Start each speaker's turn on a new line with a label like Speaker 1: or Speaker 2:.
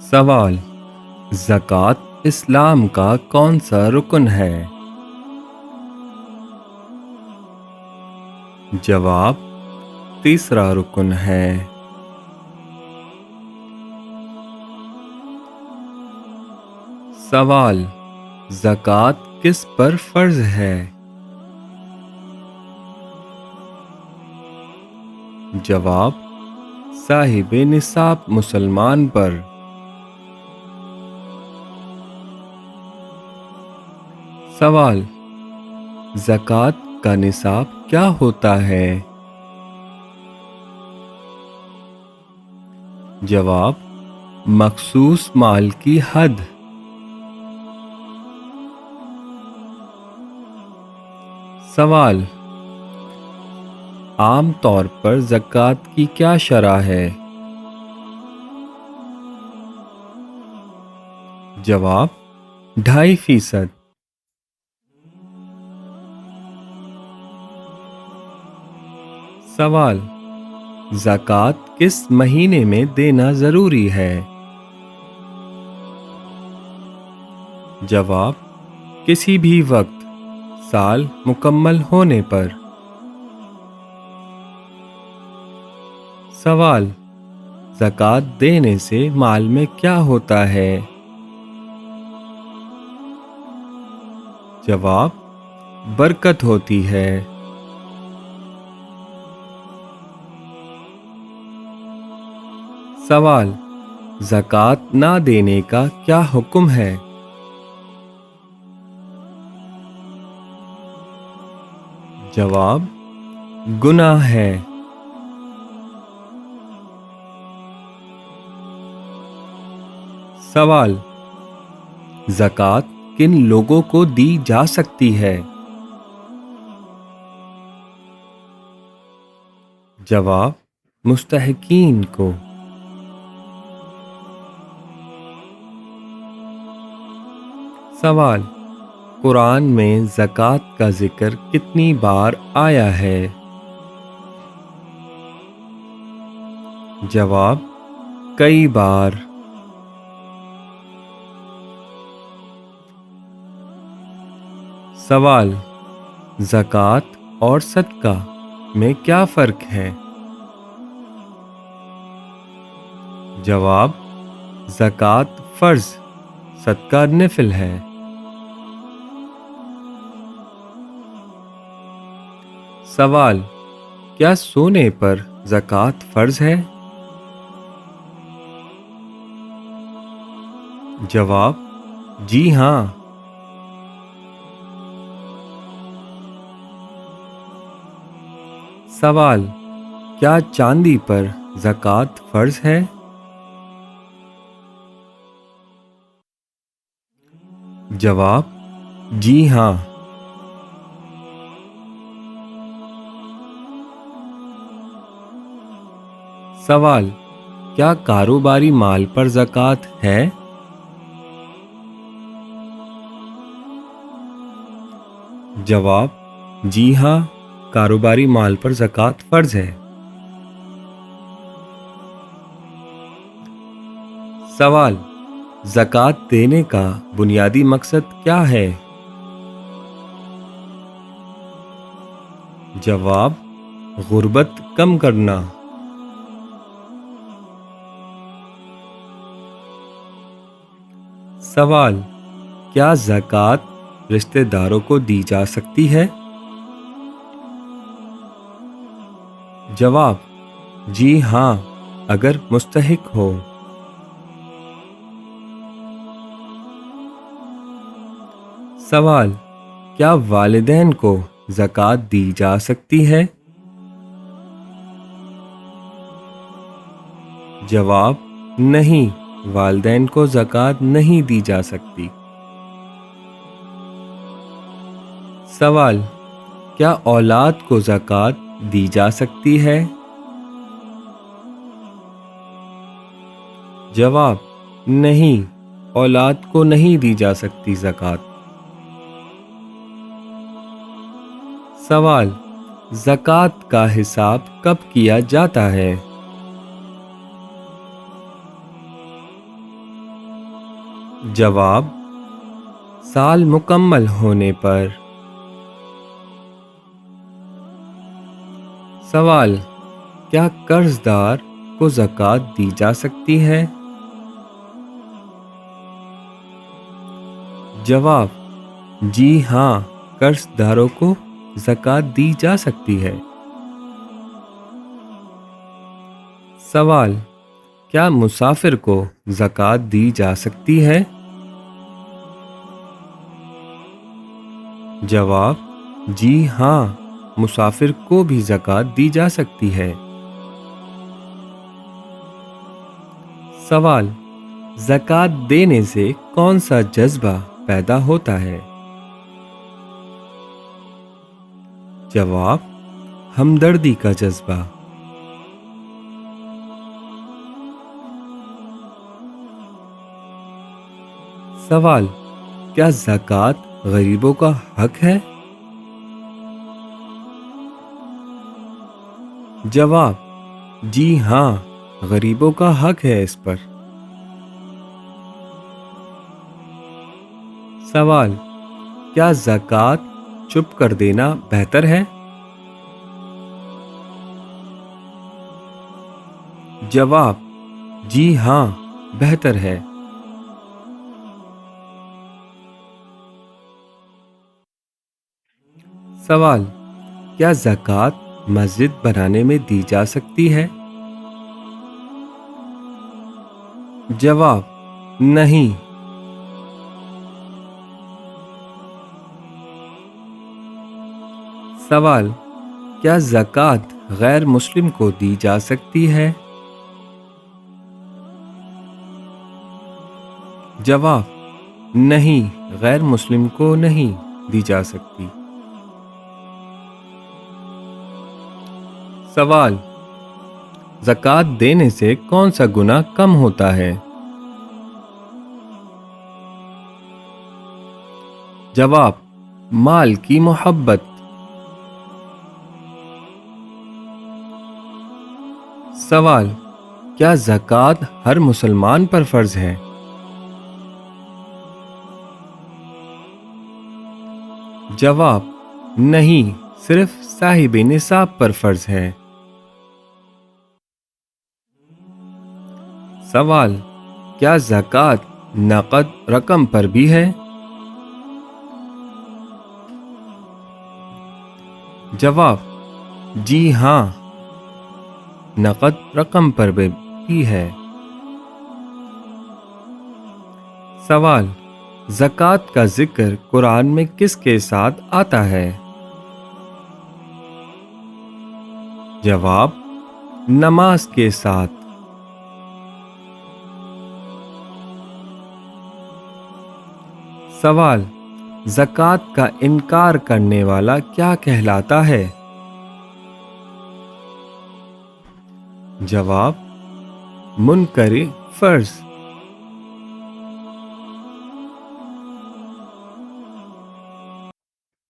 Speaker 1: سوال: زکوٰۃ اسلام کا کون سا رکن ہے؟ جواب: تیسرا رکن ہے۔ سوال: زکوٰۃ کس پر فرض ہے؟ جواب: صاحب نصاب مسلمان پر۔ سوال: زکوٰۃ کا نصاب کیا ہوتا ہے؟ جواب: مخصوص مال کی حد۔ سوال: عام طور پر زکوٰۃ کی کیا شرح ہے؟ جواب: 2.5%۔ سوال: زکوٰۃ کس مہینے میں دینا ضروری ہے؟ جواب: کسی بھی وقت، سال مکمل ہونے پر۔ سوال: زکوٰۃ دینے سے مال میں کیا ہوتا ہے؟ جواب: برکت ہوتی ہے۔ سوال: زکوٰۃ نہ دینے کا کیا حکم ہے؟ جواب: گناہ ہے۔ سوال: زکوٰۃ کن لوگوں کو دی جا سکتی ہے؟ جواب: مستحقین کو۔ سوال: قرآن میں زکوٰۃ کا ذکر کتنی بار آیا ہے؟ جواب: کئی بار۔ سوال: زکوٰۃ اور صدقہ میں کیا فرق ہے؟ جواب: زکوٰۃ فرض، صدقہ نفل ہے۔ سوال: کیا سونے پر زکوٰۃ فرض ہے؟ جواب: جی ہاں۔ سوال: کیا چاندی پر زکوٰۃ فرض ہے؟ جواب: جی ہاں۔ سوال: کیا کاروباری مال پر زکوٰۃ ہے؟ جواب: جی ہاں، کاروباری مال پر زکوٰۃ فرض ہے۔ سوال: زکوٰۃ دینے کا بنیادی مقصد کیا ہے؟ جواب: غربت کم کرنا۔ سوال: کیا زکوٰۃ رشتہ داروں کو دی جا سکتی ہے؟ جواب: جی ہاں، اگر مستحق ہو۔ سوال: کیا والدین کو زکوٰۃ دی جا سکتی ہے؟ جواب: نہیں، والدین کو زکوٰۃ نہیں دی جا سکتی۔ سوال: کیا اولاد کو زکوٰۃ دی جا سکتی ہے؟ جواب: نہیں، اولاد کو نہیں دی جا سکتی زکوٰۃ۔ سوال: زکوٰۃ کا حساب کب کیا جاتا ہے؟ جواب: سال مکمل ہونے پر۔ سوال: کیا قرض دار کو زکوٰۃ دی جا سکتی ہے؟ جواب: جی ہاں، قرض داروں کو زکوٰۃ دی جا سکتی ہے۔ سوال: کیا مسافر کو زکوٰۃ دی جا سکتی ہے؟ جواب: جی ہاں، مسافر کو بھی زکوٰۃ دی جا سکتی ہے۔ سوال: زکوٰۃ دینے سے کون سا جذبہ پیدا ہوتا ہے؟ جواب: ہمدردی کا جذبہ۔ سوال: کیا زکوٰۃ غریبوں کا حق ہے؟ جواب: جی ہاں، غریبوں کا حق ہے اس پر۔ سوال: کیا زکوٰۃ چھپ کر دینا بہتر ہے؟ جواب: جی ہاں، بہتر ہے۔ سوال: کیا زکوٰۃ مسجد بنانے میں دی جا سکتی ہے؟ جواب: نہیں۔ سوال: کیا زکوٰۃ غیر مسلم کو دی جا سکتی ہے؟ جواب: نہیں، غیر مسلم کو نہیں دی جا سکتی۔ سوال: زکوٰۃ دینے سے کون سا گناہ کم ہوتا ہے؟ جواب: مال کی محبت۔ سوال: کیا زکوٰۃ ہر مسلمان پر فرض ہے؟ جواب: نہیں، صرف صاحب نصاب پر فرض ہے۔ سوال: کیا زکوٰۃ نقد رقم پر بھی ہے؟ جواب: جی ہاں، نقد رقم پر بھی ہے۔ سوال: زکوٰۃ کا ذکر قرآن میں کس کے ساتھ آتا ہے؟ جواب: نماز کے ساتھ۔ سوال: زکوٰۃ کا انکار کرنے والا کیا کہلاتا ہے؟ جواب: منکر فرض۔